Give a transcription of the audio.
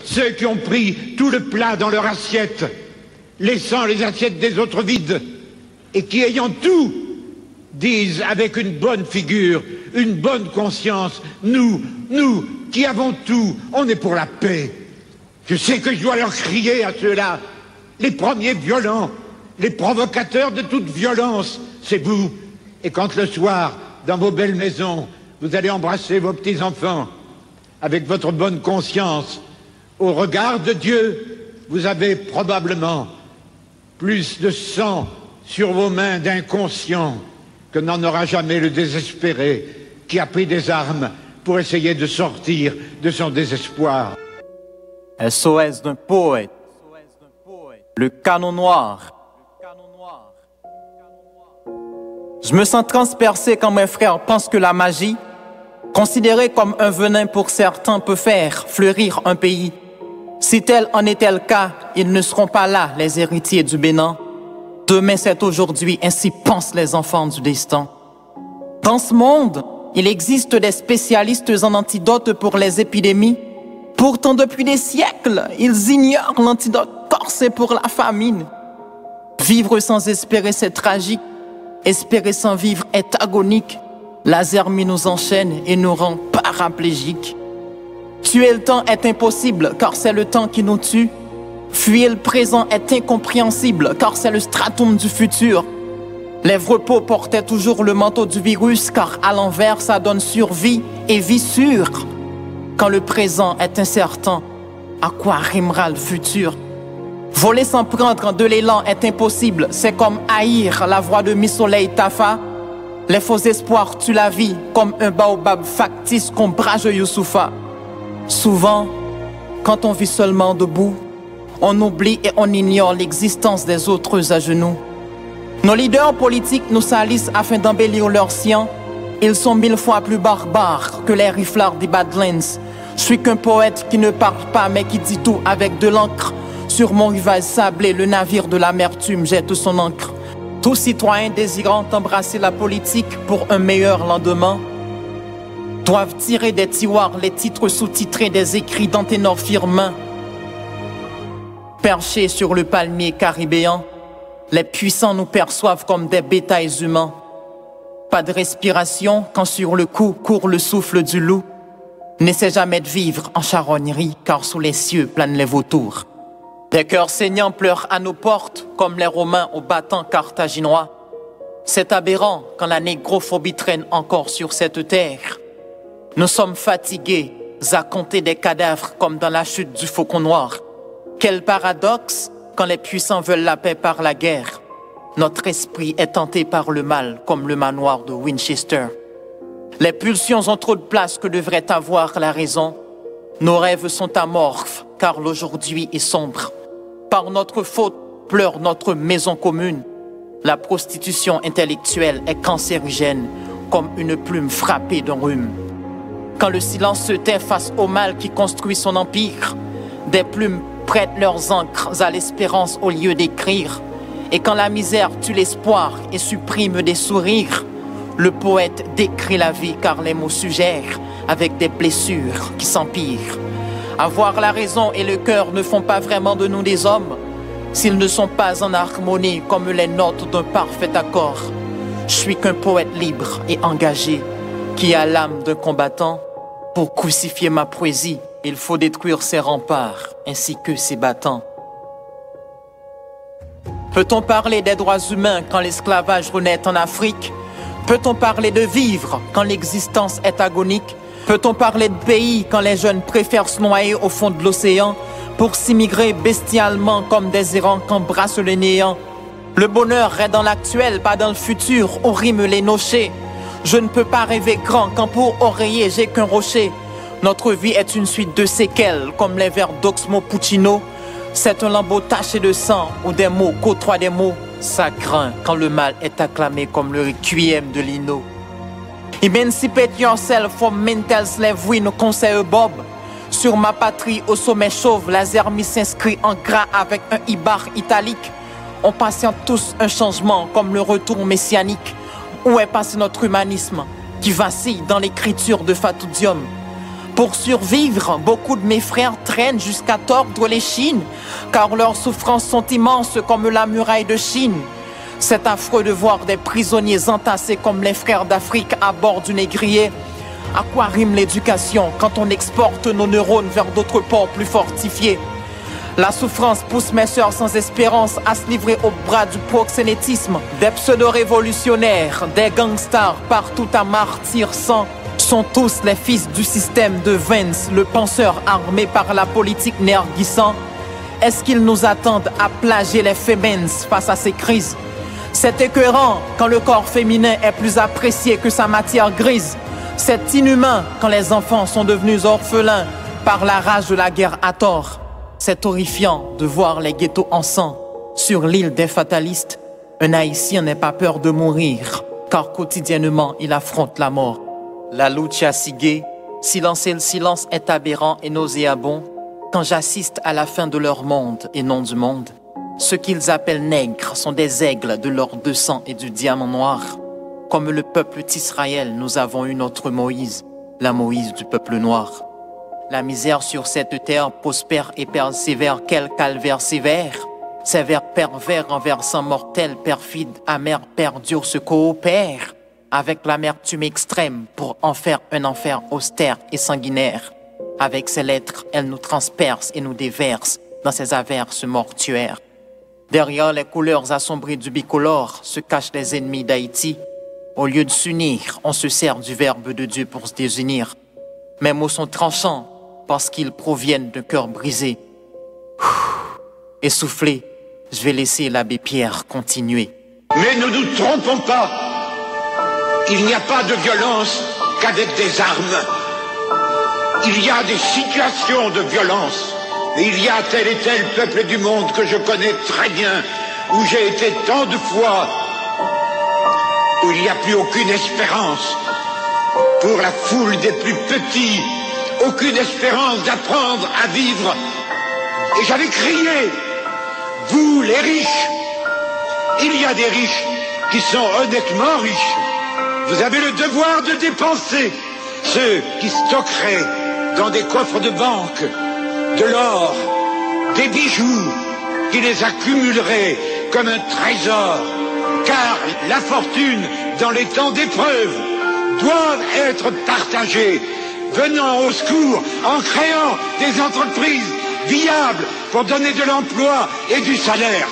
ceux qui ont pris tout le plat dans leur assiette, laissant les assiettes des autres vides, et qui, ayant tout, disent avec une bonne figure, une bonne conscience, nous qui avons tout, on est pour la paix. Je sais que je dois leur crier à ceux-là, les premiers violents, les provocateurs de toute violence, c'est vous. Et quand le soir, dans vos belles maisons, vous allez embrasser vos petits-enfants, avec votre bonne conscience, au regard de Dieu, vous avez probablement plus de sang sur vos mains d'inconscients que n'en aura jamais le désespéré qui a pris des armes pour essayer de sortir de son désespoir. SOS d'un poète, le canon noir. Je me sens transpercé quand mes frères pensent que la magie, considérée comme un venin pour certains, peut faire fleurir un pays. Si tel en était le cas, ils ne seront pas là, les héritiers du Bénin. Demain c'est aujourd'hui, ainsi pensent les enfants du destin. Dans ce monde, il existe des spécialistes en antidotes pour les épidémies. Pourtant depuis des siècles, ils ignorent l'antidote corsé pour la famine. Vivre sans espérer c'est tragique, espérer sans vivre est agonique. La zermie nous enchaîne et nous rend paraplégiques. Tuer le temps est impossible car c'est le temps qui nous tue. Fuir le présent est incompréhensible car c'est le stratum du futur. Les repos portaient toujours le manteau du virus car à l'envers ça donne survie et vie sûre. Quand le présent est incertain, à quoi rimera le futur? Voler sans prendre de l'élan est impossible, c'est comme haïr la voix de Mi-Soleil Tafa. Les faux espoirs tuent la vie comme un baobab factice qu'ombrage Youssoufa. Souvent, quand on vit seulement debout, on oublie et on ignore l'existence des autres à genoux. Nos leaders politiques nous salissent afin d'embellir leur sien. Ils sont 1000 fois plus barbares que les riflards des Badlands. Je suis qu'un poète qui ne parle pas mais qui dit tout avec de l'encre. Sur mon rivage sablé, le navire de l'amertume jette son encre. Tout citoyen désirant embrasser la politique pour un meilleur lendemain doivent tirer des tiroirs les titres sous-titrés des écrits d'Anténor Firmin. Perchés sur le palmier caribéen, les puissants nous perçoivent comme des bétails humains. Pas de respiration quand sur le cou court le souffle du loup. N'essaie jamais de vivre en charognerie car sous les cieux planent les vautours. Des cœurs saignants pleurent à nos portes comme les Romains aux battants carthaginois. C'est aberrant quand la négrophobie traîne encore sur cette terre. Nous sommes fatigués à compter des cadavres comme dans la chute du faucon noir. Quel paradoxe quand les puissants veulent la paix par la guerre. Notre esprit est tenté par le mal comme le manoir de Winchester. Les pulsions ont trop de place que devrait avoir la raison. Nos rêves sont amorphes car l'aujourd'hui est sombre. Par notre faute pleure notre maison commune. La prostitution intellectuelle est cancérigène comme une plume frappée d'un rhume. Quand le silence se tait face au mal qui construit son empire, des plumes prêtent leurs encres à l'espérance au lieu d'écrire. Et quand la misère tue l'espoir et supprime des sourires, le poète décrit la vie car les mots suggèrent avec des blessures qui s'empirent. Avoir la raison et le cœur ne font pas vraiment de nous des hommes s'ils ne sont pas en harmonie comme les notes d'un parfait accord. Je suis qu'un poète libre et engagé qui a l'âme d'un combattant. Pour crucifier ma poésie, il faut détruire ses remparts ainsi que ses battants. Peut-on parler des droits humains quand l'esclavage renaît en Afrique? Peut-on parler de vivre quand l'existence est agonique? Peut-on parler de pays quand les jeunes préfèrent se noyer au fond de l'océan pour s'immigrer bestialement comme des errants qu'embrasse le néant? Le bonheur est dans l'actuel, pas dans le futur, où riment les nochers. Je ne peux pas rêver grand quand pour oreiller j'ai qu'un rocher. Notre vie est une suite de séquelles comme les vers d'Oxmo Puccino. C'est un lambeau taché de sang où des mots côtoient des mots. Ça craint quand le mal est acclamé comme le requiem de Lino. Emancipate yourself from mental slavery, nous conseille Bob. Sur ma patrie au sommet chauve, la zermie s'inscrit en gras avec un ibar italique. On patiente tous un changement comme le retour messianique. Où est passé notre humanisme qui vacille dans l'écriture de Fatou Diom? Pour survivre, beaucoup de mes frères traînent jusqu'à tordre les chines, car leurs souffrances sont immenses comme la muraille de Chine. C'est affreux de voir des prisonniers entassés comme les frères d'Afrique à bord du négrier. À quoi rime l'éducation quand on exporte nos neurones vers d'autres ports plus fortifiés? La souffrance pousse mes sœurs sans espérance à se livrer au bras du proxénétisme. Des pseudo-révolutionnaires, des gangsters partout à martyr sang sont tous les fils du système de Vance, le penseur armé par la politique nerguissant. Est-ce qu'ils nous attendent à plager les femmes face à ces crises? C'est écœurant quand le corps féminin est plus apprécié que sa matière grise. C'est inhumain quand les enfants sont devenus orphelins par la rage de la guerre à tort. C'est horrifiant de voir les ghettos en sang. Sur l'île des fatalistes, un Haïtien n'a pas peur de mourir, car quotidiennement il affronte la mort. La lucha sigue, silencer le silence est aberrant et nauséabond quand j'assiste à la fin de leur monde et non du monde. Ceux qu'ils appellent nègres sont des aigles de l'or de sang et du diamant noir. Comme le peuple d'Israël, nous avons eu notre Moïse, la Moïse du peuple noir. La misère sur cette terre prospère et persévère, quel calvaire sévère. Sévère pervers, renversant mortel, perfide, amer, perdure se coopère avec l'amertume extrême pour en faire un enfer austère et sanguinaire. Avec ses lettres, elle nous transperce et nous déverse dans ses averses mortuaires. Derrière les couleurs assombries du bicolore se cachent les ennemis d'Haïti. Au lieu de s'unir, on se sert du verbe de Dieu pour se désunir. Mes mots sont tranchants parce qu'ils proviennent de cœurs brisés. Essoufflé, je vais laisser l'abbé Pierre continuer. Mais ne nous trompons pas. Il n'y a pas de violence qu'avec des armes. Il y a des situations de violence. Mais il y a tel et tel peuple du monde que je connais très bien, où j'ai été tant de fois, où il n'y a plus aucune espérance. Pour la foule des plus petits, aucune espérance d'apprendre à vivre. Et j'avais crié, vous les riches, il y a des riches qui sont honnêtement riches. Vous avez le devoir de dépenser. Ceux qui stockeraient dans des coffres de banque de l'or, des bijoux, qui les accumuleraient comme un trésor. Car la fortune, dans les temps d'épreuve, doit être partagée, venant au secours en créant des entreprises viables pour donner de l'emploi et du salaire.